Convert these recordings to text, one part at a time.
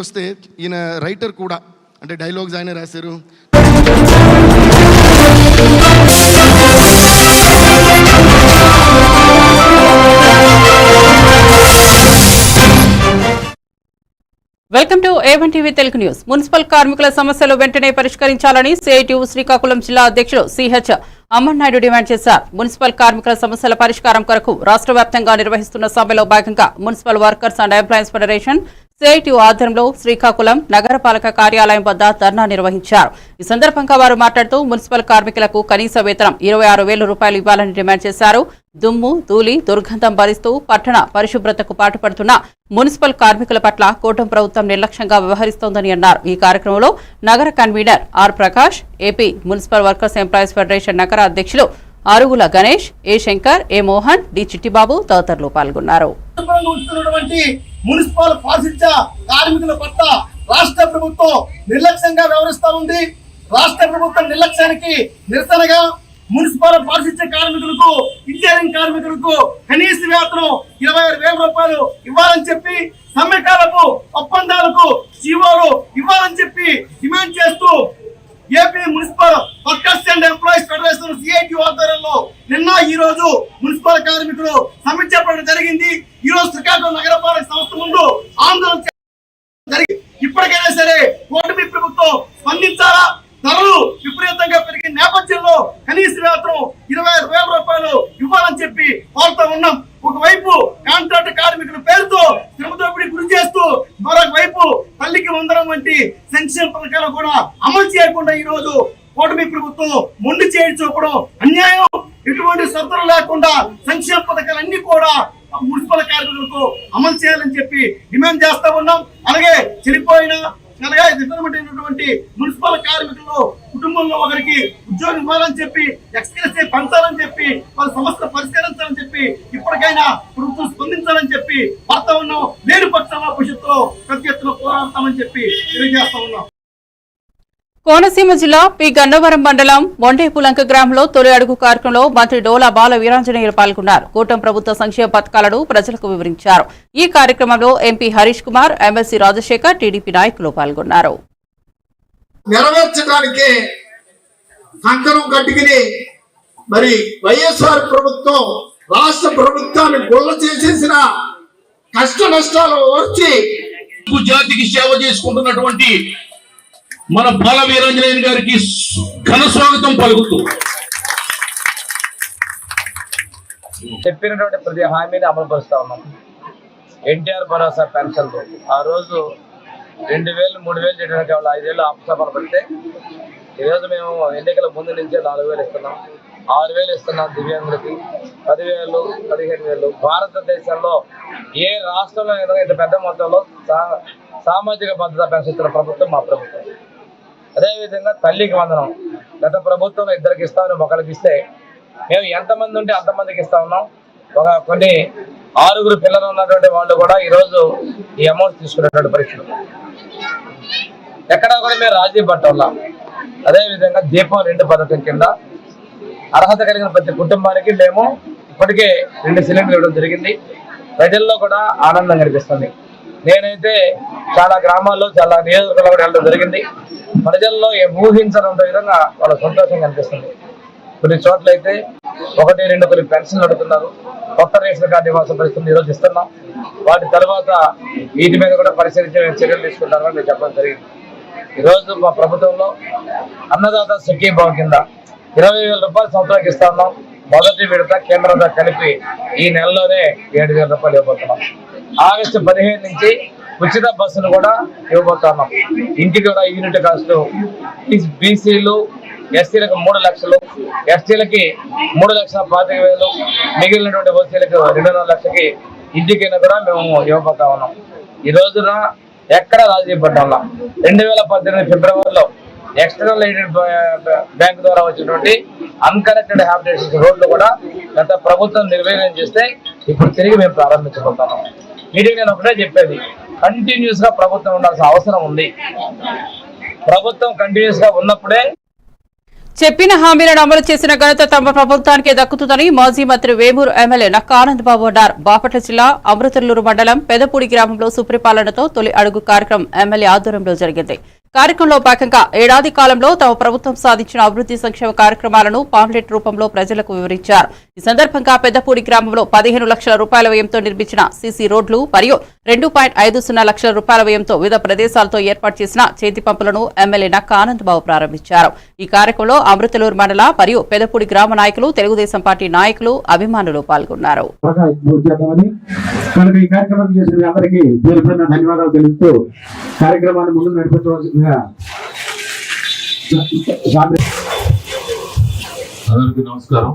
వస్తే ఈయన రైటర్ కూడా, అంటే డైలాగ్స్ ఆయన రాశారు. Welcome to A1 TV Telugu news. Municipal కార్మికుల సమస్యలు వెంటనే పరిష్కరించాలని సిఐటియు శ్రీకాకుళం జిల్లా అధ్యక్షుడు సిహెచ్ అమర్నాయుడు డిమాండ్ చేశారు. మున్సిపల్ కార్మికుల సమస్యల పరిష్కారం కొరకు రాష్ట్ర వ్యాప్తంగా నిర్వహిస్తున్న సభలో భాగంగా municipal workers and employees federation CITU ఆధ్వర్యంలో శ్రీకాకుళం నగరపాలక కార్యాలయం వద్ద ధర్నా నిర్వహించారు. ఈ సందర్భంగా వారు మాట్లాడుతూ మున్సిపల్ కార్మికులకు కనీస వేతనం 26,000 రూపాయలు ఇవ్వాలని డిమాండ్ చేశారు. దుమ్ము, ధూళి, దుర్గంధం భరిస్తూ పట్టణ పరిశుభ్రతకు పాటుపడుతున్న మున్సిపల్ కార్మికుల పట్ల కూటమి ప్రభుత్వం నిర్లక్ష్యంగా వ్యవహరిస్తోందని అన్నారు. ఈ కార్యక్రమంలో నగర convener R Prakash, AP municipal workers employees federation నగర అధ్యక్షులు Arugula Ganesh, A Shankar, A Mohan, D Chittibabu తదితరులు పాల్గొన్నారు. మున్సిపల్ పారిశుధ్య కార్మికుల పట్ల రాష్ట్ర ప్రభుత్వం నిర్లక్ష్యంగా వ్యవహరిస్తా ఉంది. రాష్ట్ర ప్రభుత్వం నిర్లక్ష్యానికి నిరసనగా మున్సిపల్ పారిశుధ్య కార్మికులకు, ఇంజనీరింగ్ కార్మికులకు కనీస వేతనం 26,000 రూపాయలు ఇవ్వాలని చెప్పి, సమ్మెకాలకు ఒప్పందాలకు జీవోలు ఇవ్వాలని చెప్పి డిమాండ్ చేస్తూ AP municipal workers and employees federation CITU ఆధ్వర్యంలో నిన్న ఈ రోజు మున్సిపల్ కార్మికులు సమ్మె చేపట్టడం జరిగింది. ఈ రోజు శ్రీకాకుళం నగరపాలక సంస్థ ముందు ఆందోళన జరిగింది. ఇప్పటికైనా సరే కూటమి ప్రభుత్వం స్పందించాలా? ధరలు విపరీతంగా పెరిగిన నేపథ్యంలో కనీస వేతనం 26,000 రూపాయలు ఇవ్వాలని చెప్పి కోరుతూ ఉన్నాం. ఒకవైపు కాంట్రాక్ట్ కార్మికుల పేరుతో శ్రమదోపిడీ గురి చేస్తూ, మరొక వైపు తల్లికి వందనం వంటి సంక్షేమ పథకాలు కూడా అమలు చేయకుండా ఈ రోజు కూటమి ప్రభుత్వం మొండి చేయి చూపడం అన్యాయం. ఎటువంటి శ్రద్ధలు లేకుండా సంక్షేమ పథకాలన్నీ కూడా మున్సిపల్ కార్మికులకు అమలు చేయాలని చెప్పి డిమాండ్ చేస్తా ఉన్నాం. అలాగే చనిపోయిన అయినటువంటి మున్సిపల్ కార్మికులు కుటుంబంలో ఒకరికి ఉద్యోగం ఇవ్వాలని చెప్పి, ఎక్స్గ్రేషియా పెంచాలని చెప్పి, వాళ్ళ సమస్యలు పరిష్కరించాలని చెప్పి ఇప్పటికైనా ప్రభుత్వం స్పందించాలని చెప్పి వార్తా ఉన్నాం. లేని పక్షంలో భవిష్యత్తులో పెద్ద ఎత్తున పోరాడతామని చెప్పి తెలియజేస్తా ఉన్నాం. కోనసీమ జిల్లా పి గన్నవరం మండలం మొండేపులంక గ్రామంలో తొలి అడుగు కార్యక్రమంలో మంత్రి డోలా బాల వీరాంజనేయులు పాల్గొన్నారు. కూటమి ప్రభుత్వ సంక్షేమ పథకాలను ప్రజలకు వివరించారు. ఈ కార్యక్రమంలో MP Harish Kumar, MLC Rajasekhar, TDP నాయకులు పాల్గొన్నారు. నెరవేర్చడానికి కంకణం కట్టుకుని మరి వైఎస్ఆర్ ప్రభుత్వం రాష్ట్ర ప్రభుత్వాన్ని గొల్ల చేసేసిన కష్ట నష్టాలు వచ్చి జాతికి సేవ చేసుకుంటున్నటువంటి మన బాల వీరాంజనేయులు గారికి ఘన స్వాగతం పలుకుతూ చెప్పినటువంటి ప్రతి హామీని అమలు పరుస్తా ఉన్నాం. ఎన్టీఆర్ భరోసా పెన్షన్లు ఆ రోజు 2,000, 3,000 చేయడానికి కేవలం 5 ఏళ్ళు ఆపసభలు పెడితే ఈరోజు మేము ఎన్నికల ముందు నుంచే 4,000 ఇస్తున్నాం, 6,000 ఇస్తున్నాం. దివ్యాంగులకి 10,000, 15,000. భారతదేశంలో ఏ రాష్ట్రంలో ఏదో ఇంత పెద్ద మొత్తంలో సామాజిక భద్రతా పెన్షన్ ఇస్తున్న ప్రభుత్వం మా ప్రభుత్వం. అదేవిధంగా తల్లికి వందనం గత ప్రభుత్వంలో 2కి ఇస్తామని ఒకరికి ఇస్తే మేము ఎంతమంది ఉంటే అంతమందికి ఇస్తా ఉన్నాం. కొన్ని 6 పిల్లలు ఉన్నటువంటి వాళ్ళు కూడా ఈరోజు ఈ అమౌంట్ తీసుకునేటువంటి పరిస్థితులు ఎక్కడా కూడా మేము రాజీ పట్టాల. అదేవిధంగా దీపం 2 పథకం కింద అర్హత కలిగిన ప్రతి కుటుంబానికి మేము ఇప్పటికే 2 సిలిండర్లు ఇవ్వడం జరిగింది. ప్రజల్లో కూడా ఆనందం కనిపిస్తుంది. నేనైతే చాలా గ్రామాల్లో, చాలా నియోజకవర్గాల్లో కూడా వెళ్ళడం జరిగింది. ప్రజల్లో ఊహించనంత విధంగా వాళ్ళ సంతోషం కనిపిస్తుంది. కొన్ని చోట్ల అయితే 1, 2 కొన్ని పెన్షన్లు అడుగుతున్నారు. కొత్త రేషన్ కార్డు ఇవ్వాల్సిన పరిస్థితులు ఈరోజు ఇస్తున్నాం. వాటి తర్వాత వీటి మీద కూడా పరిశీలించే చర్యలు తీసుకుంటారని మేము చెప్పడం జరిగింది. ఈరోజు మా ప్రభుత్వంలో అన్నదాత సుఖీభావ కింద 20,000 రూపాయలు సంవత్సరానికి ఇస్తా ఉన్నాం. మొదటి విడత కేంద్రంతో కలిపి ఈ నెలలోనే 7,000 రూపాయలు ఇవ్వబోతున్నాం. ఆగస్టు 15 నుంచి ఉచిత బస్సును కూడా ఇవ్వబోతున్నాం. ఇంటికి కూడా యూనిట్ కాస్ట్ బీసీలు, ఎస్సీలకు 3 లక్షలు, ఎస్టీలకి 3,25,000, మిగిలినటువంటి ఓసీలకు 2.5 లక్షలకి ఇంటికైనా కూడా మేము ఇవ్వబోతా ఉన్నాం. ఈ రోజున ఎక్కడ రాజీ పడ్డాం. 2018 ఫిబ్రవరిలో ఎక్స్టర్నల్ ఎయిడెడ్ బ్యాంక్ ద్వారా వచ్చినటువంటి అన్కనెక్టెడ్ హ్యాబిటేషన్ రోడ్లు కూడా గత ప్రభుత్వం నిర్వీర్యం చేస్తే ఇప్పుడు తిరిగి మేము ప్రారంభించబోతున్నాం. మీటింగ్ నేను ఒకటే చెప్పేది, కంటిన్యూస్ గా ప్రభుత్వం ఉండాల్సిన అవసరం ఉంది. ప్రభుత్వం కంటిన్యూస్ గా ఉన్నప్పుడే చెప్పిన హామీలను అమలు చేసిన ఘనత తమ ప్రభుత్వానికే దక్కుతుందని మాజీ మంత్రి వేమూరు ఎమ్మెల్యే నక్కా ఆనంద్ బాబు అన్నారు. బాపట్ల జిల్లా అమృతలూరు మండలం పెదపూడి గ్రామంలో సుపరిపాలనతో తొలి అడుగు కార్యక్రమం ఎమ్మెల్యే ఆధ్వర్యంలో జరిగింది. కార్యక్రమంలో భాగంగా ఏడాది కాలంలో తమ ప్రభుత్వం సాధించిన అభివృద్ధి సంక్షేమ కార్యక్రమాలను పాంప్లెట్ రూపంలో ప్రజలకు వివరించారు. ఈ సందర్భంగా పెద్దపూడి గ్రామంలో 15 లక్షల రూపాయల వ్యయంతో నిర్మించిన సీసీ రోడ్లు మరియు 2.50 లక్షల రూపాయల వ్యయంతో వివిధ ప్రదేశాలతో ఏర్పాటు చేసిన చేతి పంపులను ఎమ్మెల్యే నక్కా ఆనంద్ బాబు ప్రారంభించారు. ఈ కార్యక్రమంలో అమృతలూరు మండల మరియు పెదపూడి గ్రామ నాయకులు, తెలుగుదేశం పార్టీ నాయకులు, అభిమానులు పాల్గొన్నారు. కనుక ఈ కార్యక్రమం చేసిన అందరికీ పేరుపైన ధన్యవాదాలు తెలుపుతూ కార్యక్రమాన్ని ముందు నడిపించవలసిందిగా అందరికీ నమస్కారం.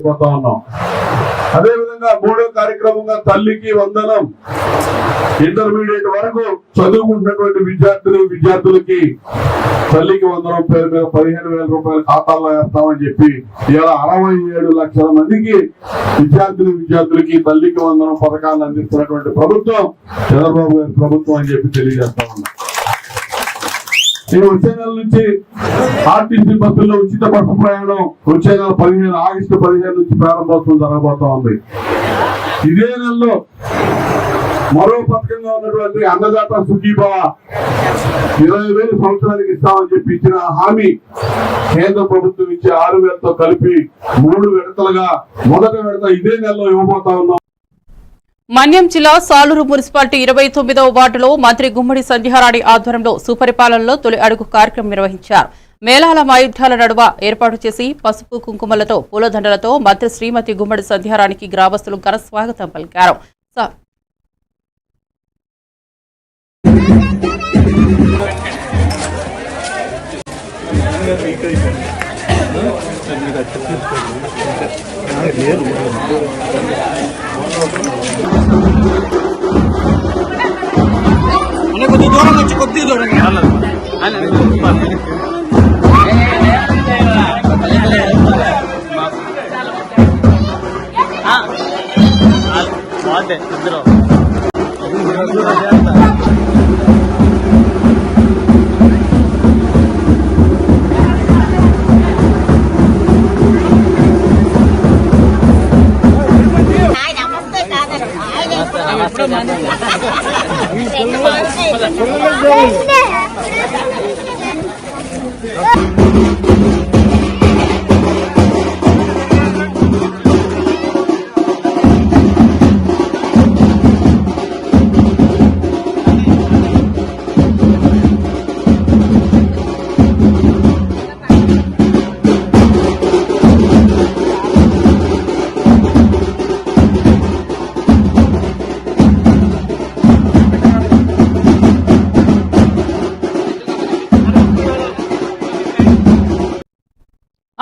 పోతా ఉన్నాం. అదే విధంగా మూడో కార్యక్రమంగా తల్లికి వందనం, ఇంటర్మీడియట్ వరకు చదువుకుంటున్నటువంటి విద్యార్థులకి తల్లికి వందనం పేరు మీద 15,000 రూపాయల ఖాతాల్లో వేస్తామని చెప్పి ఇలా 67 లక్షల మందికి విద్యార్థులకి తల్లికి వందనం పథకాన్ని అందిస్తున్నటువంటి ప్రభుత్వం చంద్రబాబు గారి ప్రభుత్వం అని చెప్పి తెలియజేస్తా ఉన్నాం. ఈ వచ్చే నెల నుంచి ఆర్టీసీ బస్సుల్లో ఉచిత బస్సు ప్రయాణం వచ్చే నెల ఆగస్టు 15 నుంచి ప్రారంభోత్సవం జరగబోతా ఉంది. ఇదే నెలలో మరో పథకంగా ఉన్నటువంటి అన్నదాత సుఖీభవ 20,000 సంవత్సరానికి ఇస్తామని చెప్పి ఇచ్చిన హామీ కేంద్ర ప్రభుత్వం ఇచ్చే 6,000తో కలిపి 3 విడతలుగా మొదటి విడత ఇదే నెలలో ఇవ్వబోతా ఉన్నాం. మన్యం జిల్లా సాలూరు మున్సిపాలిటీ 29వ వార్డులో మంత్రి గుమ్మడి సంధ్యారాణి ఆధ్వర్యంలో సుపరిపాలనలో తొలి అడుగు కార్యక్రమం నిర్వహించారు. మేళాల వాయిద్యాల నడుమ ఏర్పాటు చేసి పసుపు కుంకుమలతో పూలదండలతో మంత్రి శ్రీమతి గుమ్మడి సంధ్యారాణికి గ్రామస్తులు ఘన స్వాగతం పలికారు. కొద్ది దూరం వచ్చి కొద్ది దూరం ఇద్దరు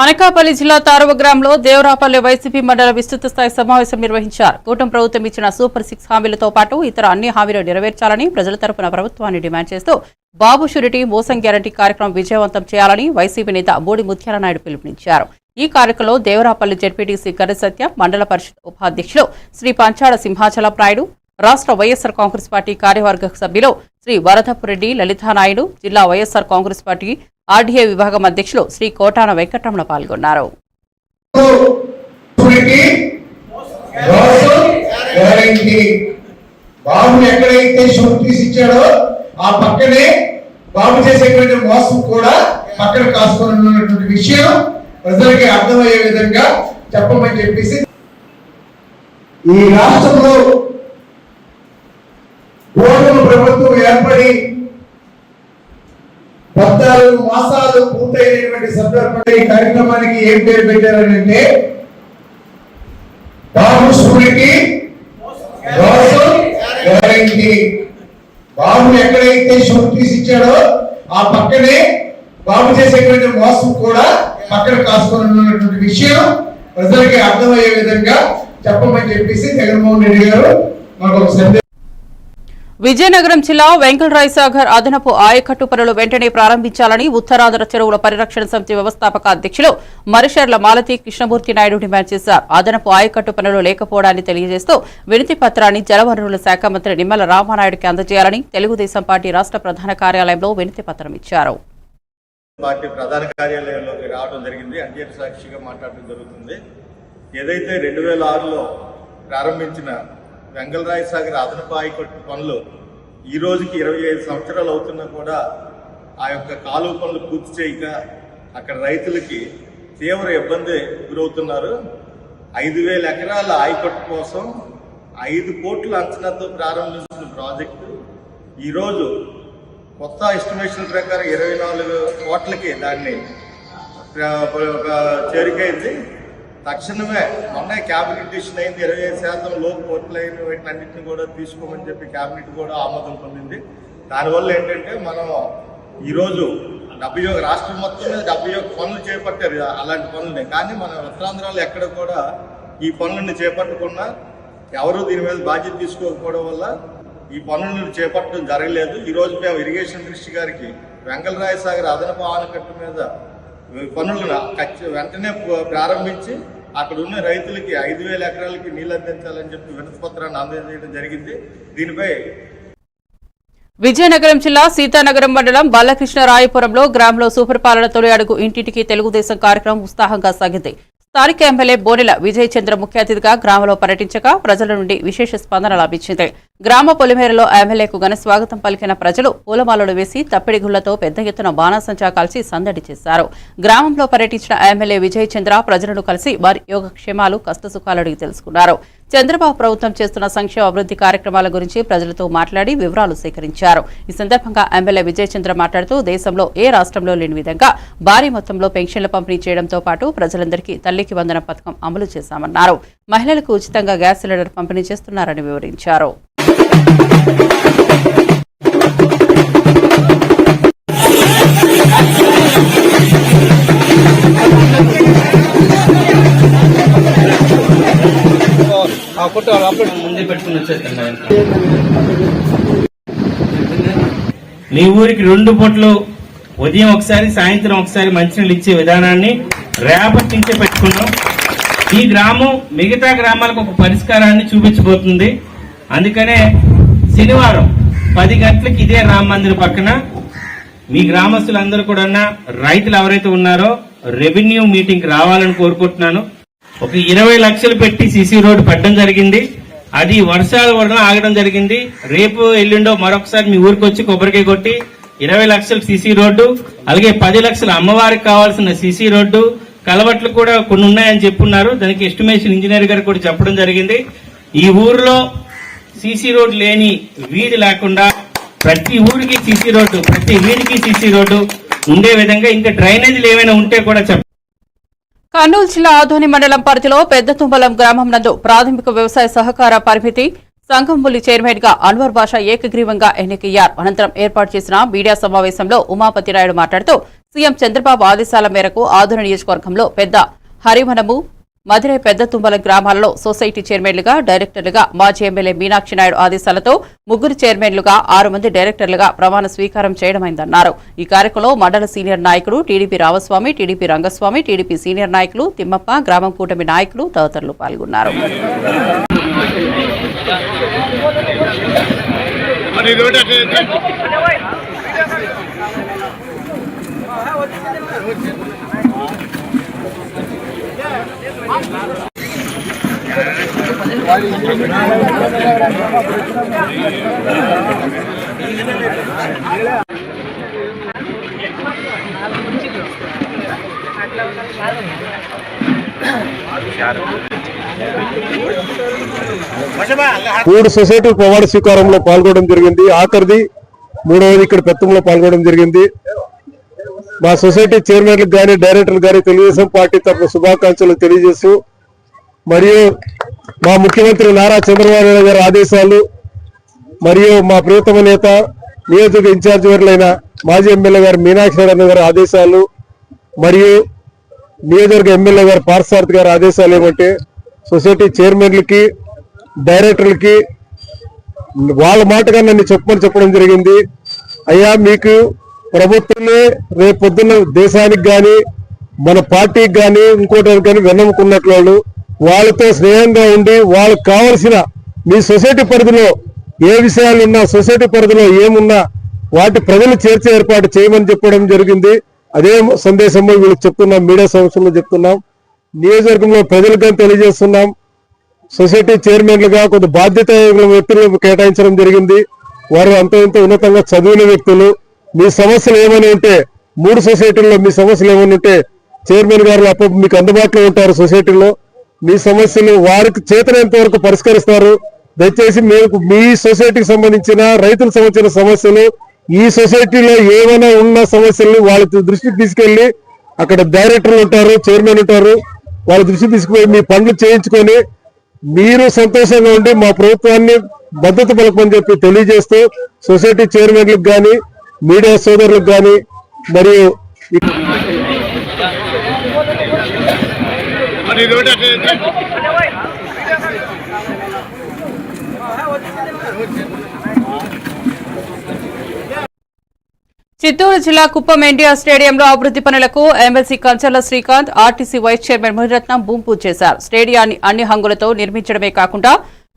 అనకాపల్లి జిల్లా తారవ గ్రామంలో దేవరాపల్లి వైసీపీ మండల విస్తృత స్థాయి సమావేశం నిర్వహించారు. కూటమి ప్రభుత్వం ఇచ్చిన సూపర్ 6 హామీలతో పాటు ఇతర అన్ని హామీలు నెరవేర్చాలని ప్రజల తరపున ప్రభుత్వాన్ని డిమాండ్ చేస్తూ బాబు షూరిటీ మోసం గ్యారంటీ కార్యక్రమం విజయవంతం చేయాలని వైసీపీ నేత బూడి ముత్యాల నాయుడు పిలుపునిచ్చారు. ఈ కార్యక్రమంలో దేవరాపల్లి జెడ్పీటీసీ కర్రి సత్య, మండల పరిషత్ ఉపాధ్యక్షులు శ్రీ పంచాడ సింహాచలం నాయుడు, రాష్ట్ర వైఎస్ఆర్ కాంగ్రెస్ పార్టీ కార్యవర్గ సభ్యులు శ్రీ వరదపురెడ్డి లలితానాయుడు, జిల్లా వైఎస్ఆర్ కాంగ్రెస్ పార్టీ ఆర్డీఏ విభాగం అధ్యక్షులు శ్రీ కోటాన వెంకటరమణ పాల్గొన్నారు. బాబు ఎక్కడైతే షూరిటీస్ ఇచ్చాడో ఆ పక్కనే బాబు చేసేటువంటి మోసం కూడా పక్కన కాసుకొని ఉన్నటువంటి విషయం ప్రజలకి అర్థమయ్యే విధంగా చెప్పమని చెప్పేసి ఈ రాష్ట్రంలో కూటమి ప్రభుత్వం ఏర్పడి 14 మాసాలు పూర్తయినటువంటి సందర్భంగా ఈ కార్యక్రమానికి ఏం పేరు పెట్టారని అంటే బాబు షూరిటీ గ్యారంటీ. బాబు ఎక్కడైతే షూరిటీస్ ఇచ్చాడో ఆ పక్కనే బాబు చేసేటువంటి మోసం కూడా పక్కన కాసుకొని ఉన్నటువంటి విషయం ప్రజలకి అర్థమయ్యే విధంగా చెప్పమని చెప్పేసి జగన్మోహన్ రెడ్డి గారు మాకు ఒక సందేశం. విజయనగరం జిల్లా వెంకటరాయ సాగర్ అదనపు ఆయకట్టు పనులు వెంటనే ప్రారంభించాలని ఉత్తరాంధ్ర చెరువుల పరిరక్షణ సమితి వ్యవస్థాపక అధ్యక్షులు మరిషర్ల మాలతి కృష్ణమూర్తి నాయుడు డిమాండ్ చేశారు. అదనపు ఆయకట్టు పనులు లేకపోవడాన్ని తెలియజేస్తూ వినతి పత్రాన్ని జలవనరుల శాఖ మంత్రి నిమ్మల రామానాయుడుకి అందజేయాలని తెలుగుదేశం పార్టీ రాష్ట్ర ప్రధాన కార్యాలయంలో వినతి పత్రం ఇచ్చారు. పార్టీ ప్రధాన కార్యాలయంలోకి రావడం జరిగింది. అంజేటి సాక్షిగా మాట్లాడడం జరుగుతుంది. ఏదైతే 2006లో ప్రారంభించిన వెంగళరాయ సాగర్ అదనపు ఆయకట్టు పనులు ఈ రోజుకి 25 సంవత్సరాలు అవుతున్నా కూడా ఆ యొక్క కాలువ పనులు పూర్తి చేయక అక్కడ రైతులకి తీవ్ర ఇబ్బంది గురవుతున్నారు. 5,000 ఎకరాల ఆయకట్టు కోసం 5 కోట్ల అంచనాతో ప్రారంభించిన ప్రాజెక్టు ఈరోజు కొత్త ఎస్టిమేషన్ ప్రకారం 24 కోట్లకి దాన్ని చేరికైంది. తక్షణమే మొన్న క్యాబినెట్ డిసిషన్ అయింది. 25% లోపు కోట్లైన వీటినన్నింటినీ కూడా తీసుకోమని చెప్పి క్యాబినెట్ కూడా ఆమోదం పొందింది. దానివల్ల ఏంటంటే మనం ఈరోజు 71 రాష్ట్రం మొత్తం మీద 71 పనులు చేపట్టారు అలాంటి పనులని. కానీ మన ఉత్తరాంధ్రలో ఎక్కడ కూడా ఈ పనులను చేపట్టకుండా ఎవరు దీని మీద బాధ్యత తీసుకోకపోవడం వల్ల ఈ పనులను చేపట్టడం జరగలేదు. ఈరోజు మేము ఇరిగేషన్ మినిస్టర్ గారికి వెంగళరాయ సాగర్ అదనపు ఆనకట్టు మీద పనులను వెంటనే ప్రారంభించి అక్కడ ఉన్న రైతులకి 5,000 ఎకరాలకి నీళ్ళు అందించాలని చెప్పి వినతి పత్రాన్ని అందజేయడం జరిగింది. దీనిపై విజయనగరం జిల్లా సీతానగరం మండలం బాలకృష్ణరాయపురంలో గ్రామంలో సుపరిపాలన తొలి అడుగు ఇంటింటికి తెలుగుదేశం కార్యక్రమం ఉత్సాహంగా సాగింది. స్థానిక ఎమ్మెల్యే బోనెల విజయ్ చంద్ర ముఖ్య అతిథిగా గ్రామంలో పర్యటించగా ప్రజల నుండి విశేష స్పందన లభించింది. గ్రామ పొలిమేరలో ఎమ్మెల్యేకు ఘన స్వాగతం పలికిన ప్రజలు పూలమాలలు వేసి తప్పిడి గుళ్లతో పెద్ద ఎత్తున బాణాసంచా కలిసి సందడి చేశారు. గ్రామంలో పర్యటించిన ఎమ్మెల్యే విజయ్ చంద్ర ప్రజలను కలిసి వారి యోగక్షేమాలు కష్టసుఖాలు అడిగి తెలుసుకున్నారు. చంద్రబాబు ప్రభుత్వం చేస్తున్న సంక్షేమ అభివృద్ధి కార్యక్రమాల గురించి ప్రజలతో మాట్లాడి వివరాలు సేకరించారు. ఈ సందర్భంగా ఎమ్మెల్యే విజయ్ చంద్ర మాట్లాడుతూ దేశంలో ఏ రాష్ట్రంలో లేని విధంగా భారీ మొత్తంలో పెన్షన్ల పంపిణీ చేయడంతో పాటు ప్రజలందరికీ తల్లికి వందనం పథకం అమలు చేశామన్నారు. మహిళలకు ఉచితంగా గ్యాస్ సిలిండర్ పంపిణీ చేస్తున్నారని వివరించారు. మీ ఊరికి 2 పూటలు ఉదయం ఒకసారి సాయంత్రం ఒకసారి మంచినీళ్ళు ఇచ్చే విధానాన్ని రేపటి నుంచే పెట్టుకున్నాం. ఈ గ్రామం మిగతా గ్రామాలకు ఒక పరిష్కారాన్ని చూపించబోతుంది. అందుకనే శనివారం 10 గంటలకు ఇదే రామ మందిర్ పక్కన మీ గ్రామస్తులందరూ కూడా రైతులు ఎవరైతే ఉన్నారో రెవెన్యూ మీటింగ్ రావాలని కోరుకుంటున్నాను. ఒక 20 లక్షలు పెట్టి సిసి రోడ్డు పెట్టడం జరిగింది. అది వర్షాల వలన ఆగడం జరిగింది. రేపు ఎల్లుండో మరొకసారి మీ ఊరికి వచ్చి కొబ్బరికాయ కొట్టి 20 లక్షల సిసి రోడ్డు, అలాగే 10 లక్షల అమ్మవారికి కావాల్సిన సిసి రోడ్డు, కలవట్లు కూడా కొన్ని ఉన్నాయని చెప్పున్నారు. దానికి ఎస్టిమేషన్ ఇంజనీర్ గారు కూడా చెప్పడం జరిగింది. ఈ ఊర్లో సిసి రోడ్డు లేని వీధి లేకుండా ప్రతి ఊరికి సిసి రోడ్డు, ప్రతి వీధికి సిసి రోడ్డు ఉండే విధంగా ఇంకా డ్రైనేజీలు ఏమైనా ఉంటే కూడా చెప్పండి. కర్నూలు జిల్లా ఆదోని మండలం పరిధిలో పెద్ద తుంబలం గ్రామం నందు ప్రాథమిక వ్యవసాయ సహకార పరిమితి సంఘంబులి చైర్మన్ గా అన్వర్ బాషా ఏకగ్రీవంగా ఎన్నికయ్యారు. అనంతరం ఏర్పాటు చేసిన మీడియా సమావేశంలో ఉమాపతి నాయుడు మాట్లాడుతూ సీఎం చంద్రబాబు ఆదేశాల మేరకు ఆదోని నియోజకవర్గంలో పెద్ద హరివనము, మధిరై పెద్ద తుంబల గ్రామాలలో సొసైటీ చైర్మన్లుగా, డైరెక్టర్లుగా మాజీ ఎమ్మెల్యే మీనాక్షి నాయుడు ఆదేశాలతో 3 చైర్మన్లుగా 6 మంది డైరెక్టర్లుగా ప్రమాణ స్వీకారం చేయడమైందన్నారు. ఈ కార్యక్రమంలో మండల సీనియర్ నాయకులు TDP Ramaswamy, TDP Rangaswamy, TDP senior నాయకులు తిమ్మప్ప, గ్రామం కూటమి నాయకులు తదితరులు పాల్గొన్నారు. మూడు సొసైటీ ప్రమాణ స్వీకారంలో పాల్గొనడం జరిగింది. ఆఖరిది 3వది ఇక్కడ పెత్తంలో పాల్గొనడం జరిగింది. మా సొసైటీ చైర్మన్లకు కానీ డైరెక్టర్లు కానీ తెలుగుదేశం పార్టీ తరఫున శుభాకాంక్షలు తెలియజేస్తూ, మరియు మా ముఖ్యమంత్రి నారా చంద్రబాబు నాయుడు గారి ఆదేశాలు మరియు మా ప్రియతమ నేత నియోజక ఇన్ఛార్జ్ వర్లైన మాజీ ఎమ్మెల్యే గారు మీనాక్షి నాయుడు గారి ఆదేశాలు మరియు నియోజకవర్గ ఎమ్మెల్యే గారు పార్థసారథి గారి ఆదేశాలు ఏమంటే సొసైటీ చైర్మన్లకి డైరెక్టర్లకి వాళ్ళ మాటగా నన్ను చెప్పడం జరిగింది. అయ్యా, మీకు ప్రభుత్వమే రేపు పొద్దున్న దేశానికి కానీ మన పార్టీకి కానీ ఇంకోటి కానీ వెన్నముకున్నట్లు వాళ్ళు వాళ్ళతో స్నేహంగా ఉండి వాళ్ళకి కావలసిన మీ సొసైటీ పరిధిలో ఏ విషయాలున్నా, సొసైటీ పరిధిలో ఏమున్నా వాటి ప్రజలు చేర్చే ఏర్పాటు చేయమని చెప్పడం జరిగింది. అదే సందేశంలో వీళ్ళకి చెప్తున్నాం, మీడియా సమక్షంలో చెప్తున్నాం. నియోజకవర్గంలో ప్రజలకు తెలియజేస్తున్నాం. సొసైటీ చైర్మన్లుగా కొంత బాధ్యత వ్యక్తులు కేటాయించడం జరిగింది. వారు అంత ఇంత ఉన్నతంగా చదివిన వ్యక్తులు. మీ సమస్యలు ఏమైనా ఉంటే 3 సొసైటీల్లో మీ సమస్యలు ఏమైనా ఉంటే చైర్మన్ గారు అప్పుడు మీకు అందుబాటులో ఉంటారు. సొసైటీలో మీ సమస్యలు వారికి చేతనంత వరకు పరిష్కరిస్తారు. దయచేసి మీకు మీ సొసైటీకి సంబంధించిన రైతులకు సంబంధించిన సమస్యలు, ఈ సొసైటీలో ఏమైనా ఉన్న సమస్యల్ని వాళ్ళ దృష్టికి తీసుకెళ్లి అక్కడ డైరెక్టర్లు ఉంటారు, చైర్మన్ ఉంటారు, వాళ్ళ దృష్టికి తీసుకుపోయి మీ పనులు చేయించుకొని మీరు సంతోషంగా ఉండి మా ప్రభుత్వాన్ని భద్రత పలకమని చెప్పి తెలియజేస్తూ సొసైటీ చైర్మన్లకు కానీ మీడియా సోదరులకు కానీ మరియు చిత్తూరు జిల్లా కుప్పం ఎన్టీఆర్ స్టేడియంలో అభివృద్ధి పనులకు MLC Kancharla Srikanth, RTC vice chairman Muniratnam భూమి పూజ చేశారు. స్టేడియాన్ని అన్ని హంగులతో నిర్మించడమే కాకుండా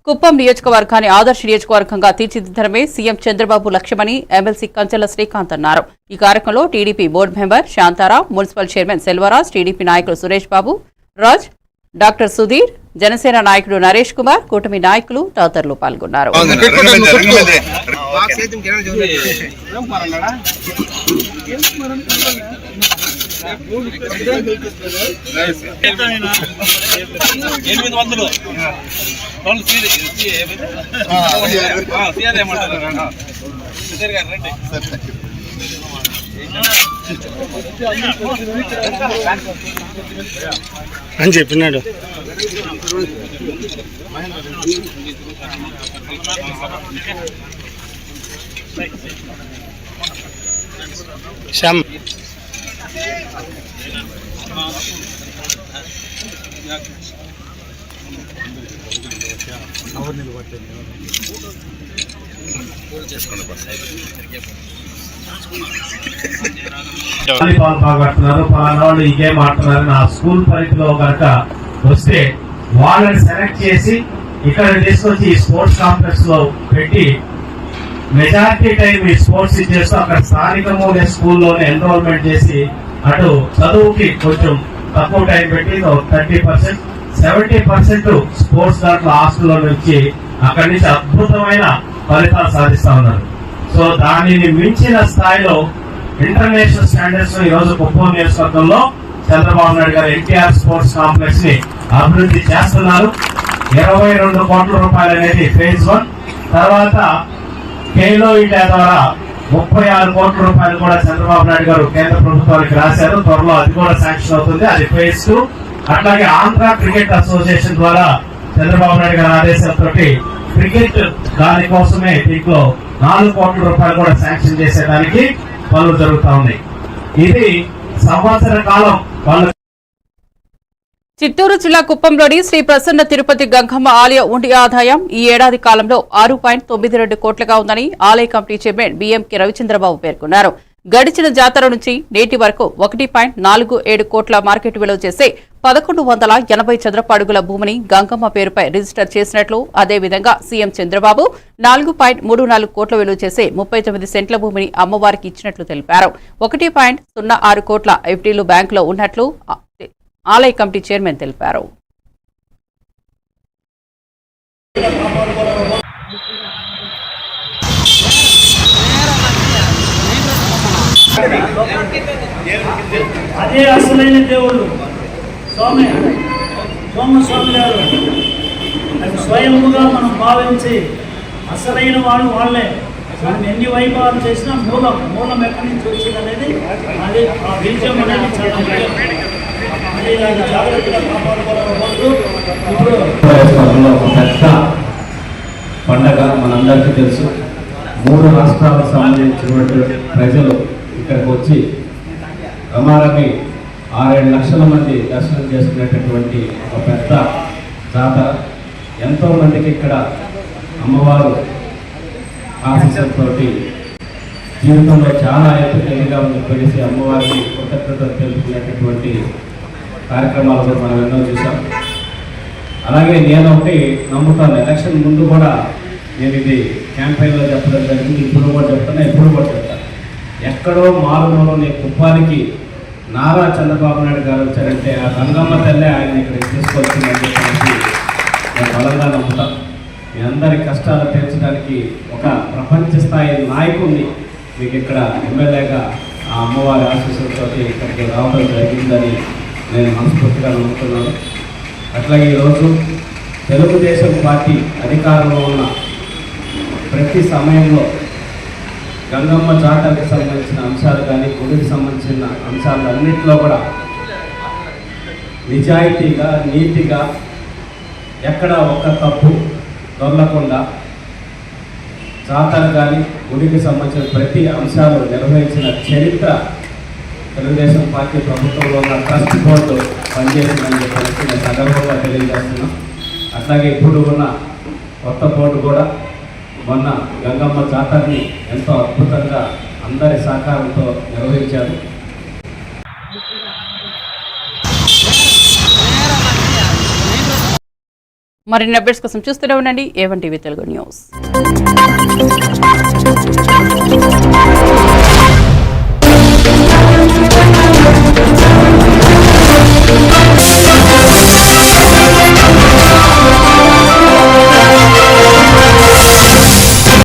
కుప్పం నియోజకవర్గాన్ని ఆదర్శ నియోజకవర్గంగా తీర్చిదిద్దడమే సీఎం చంద్రబాబు లక్ష్యమని ఎమ్మెల్సీ కంచర్ల శ్రీకాంత్ అన్నారు. ఈ కార్యక్రమంలో TDP board member Shantaram, municipal chairman Selvaraj, TDP నాయకులు సురేష్ బాబు, రాజ్, డాక్టర్ సుధీర్, జనసేన నాయకుడు నరేష్ కుమార్, కూటమి నాయకులు తదితరులు పాల్గొన్నారు. అని చెప్పినాడు. శ్యామ్ బాగుపడుతున్నారు, పలానా వాళ్ళు ఈ గేమ్ ఆడుతున్నారు. నా స్కూల్ పరిధిలో కనుక వస్తే వాళ్ళని సెలెక్ట్ చేసి ఇక్కడ తీసుకొచ్చి ఈ స్పోర్ట్స్ కాంప్లెక్స్ లో పెట్టి మెజారిటీ టైం ఈ స్పోర్ట్స్ ఇచ్చేస్తూ అక్కడ స్థానికము స్కూల్లోనే ఎన్రోల్మెంట్ చేసి అటు చదువుకి కొంచెం తక్కువ టైం పెట్టి 30%, 70% స్పోర్ట్స్ దాంట్లో హాస్టల్లో నుంచి అక్కడి నుంచి అద్భుతమైన ఫలితాలు సాధిస్తా ఉన్నారు. సో దానిని మించిన స్థాయిలో ఇంటర్నేషనల్ స్టాండర్డ్స్ ఈ రోజు కుప్పం నియోజకవర్గంలో చంద్రబాబు నాయుడు గారు ఎన్టీఆర్ స్పోర్ట్స్ కాంప్లెక్స్ ని అభివృద్ధి చేస్తున్నారు. 22 కోట్ల రూపాయలు అనేది ఫేజ్ 1. తర్వాత ఖేలో ఇండియా ద్వారా 36 కోట్ల రూపాయలు కూడా చంద్రబాబు నాయుడు గారు కేంద్ర ప్రభుత్వానికి రాశారు. త్వరలో అది కూడా శాంక్షన్ అవుతుంది, అది ఫేజ్ 2. అట్లాగే ఆంధ్ర క్రికెట్ అసోసియేషన్ ద్వారా చంద్రబాబు నాయుడు గారి ఆదేశాలతో క్రికెట్ దానికోసమే దీంట్లో 4 కోట్ల రూపాయలు కూడా శాంక్షన్ చేసేదానికి పనులు జరుగుతా ఉన్నాయి. ఇది సంవత్సర కాలం వాళ్ళు. చిత్తూరు జిల్లా కుప్పంలోని శ్రీ ప్రసన్న తిరుపతి గంగమ్మ ఆలయ ఉండి ఆదాయం ఈ ఏడాది కాలంలో 6.92 కోట్లుగా ఉందని ఆలయ కమిటీ చైర్మన్ బిఎంకే రవిచంద్రబాబు పేర్కొన్నారు. గడిచిన జాతర నుంచి నేటి వరకు 1.47 కోట్ల మార్కెట్ విలువ చేసే 1180 చదరపు అడుగుల భూమిని గంగమ్మ పేరుపై రిజిస్టర్ చేసినట్లు, అదేవిధంగా సీఎం చంద్రబాబు 4.34 కోట్ల విలువ చేసే 39 సెంట్ల భూమిని అమ్మవారికి ఇచ్చినట్లు తెలిపారు. 1.06 కోట్ల ఎఫ్డీలు బ్యాంకులో ఉన్నట్లు ఆలయ కమిటీ చైర్మన్ తెలిపారు. అదే అసలైన దేవుడు స్వామి సోమస్వామి గారు. అది స్వయంగా మనం భావించి అసలైన వాళ్ళు వాళ్ళే. మనం ఎన్ని వైభవాలు చేసినా మూలం ఎక్కడి నుంచి వచ్చింది అనేది అది ఆ బీజం అనేది చాలా ముఖ్యం. అది జాగ్రత్తగా కాపాడుకోవడం. ఇప్పుడు పెద్ద పండగ మనందరికీ తెలుసు. 3 రాష్ట్రాలకు సంబంధించినటువంటి ప్రజలు ఇక్కడికి వచ్చి రమారమి 6-7 లక్షల మంది దర్శనం చేసుకునేటటువంటి ఒక పెద్ద జాతర. ఎంతోమందికి ఇక్కడ అమ్మవారు ఆశీస్సులతో జీవితంలో చాలా ఎత్తుగా తెలిసి అమ్మవారికి కృతజ్ఞతలు తెలుపుకునేటటువంటి కార్యక్రమాలు కూడా మనం ఎన్నో చూసాం. అలాగే నేను ఒకటి నమ్ముతాను, ఎలక్షన్ ముందు కూడా నేను ఇది క్యాంపెయిన్లో చెప్పడం జరిగింది, ఇప్పుడు కూడా చెప్తాను, ఎప్పుడు కూడా చెప్తాను. ఎక్కడో మారుమూలలో నీ కుప్పానికి నారా చంద్రబాబు నాయుడు గారు వచ్చారంటే ఆ గంగమ్మ తల్లే ఆయన ఇక్కడికి తీసుకొచ్చిందని చెప్పి నేను బలంగా నమ్ముతాం. మీ అందరి కష్టాలు తీర్చడానికి ఒక ప్రపంచ స్థాయి నాయకుడిని మీకు ఇక్కడ ఎమ్మెల్యేగా ఆ అమ్మవారి ఆశీస్సులతో ఇక్కడికి రావడం జరిగిందని నేను మనస్ఫూర్తిగా నమ్ముతున్నాను. అట్లాగే ఈరోజు తెలుగుదేశం పార్టీ అధికారంలో ఉన్న ప్రతి సమయంలో గంగమ్మ జాతరకి సంబంధించిన అంశాలు కానీ గుడికి సంబంధించిన అంశాలు అన్నింటిలో కూడా నిజాయితీగా నీతిగా ఎక్కడ ఒక్క తప్పు దొరలకుండా జాతర కానీ గుడికి సంబంధించిన ప్రతి అంశాలు నిర్వహించిన చరిత్ర తెలుగుదేశం పార్టీ ప్రభుత్వంలో ఉన్న ట్రస్ట్ బోర్డు పనిచేసిందని చెప్పి నేను సందర్భంగా తెలియజేస్తున్నాం. అట్లాగే ఇప్పుడు ఉన్న కొత్త బోర్డు కూడా మొన్న గంగమ్మ జాతరని ఎంతో అద్భుతంగా అందరి సహకారంతో నిర్వహించారు. మరిన్ని అప్డేట్స్ కోసం చూస్తూనే ఉండండి A1 టీవీ తెలుగు న్యూస్.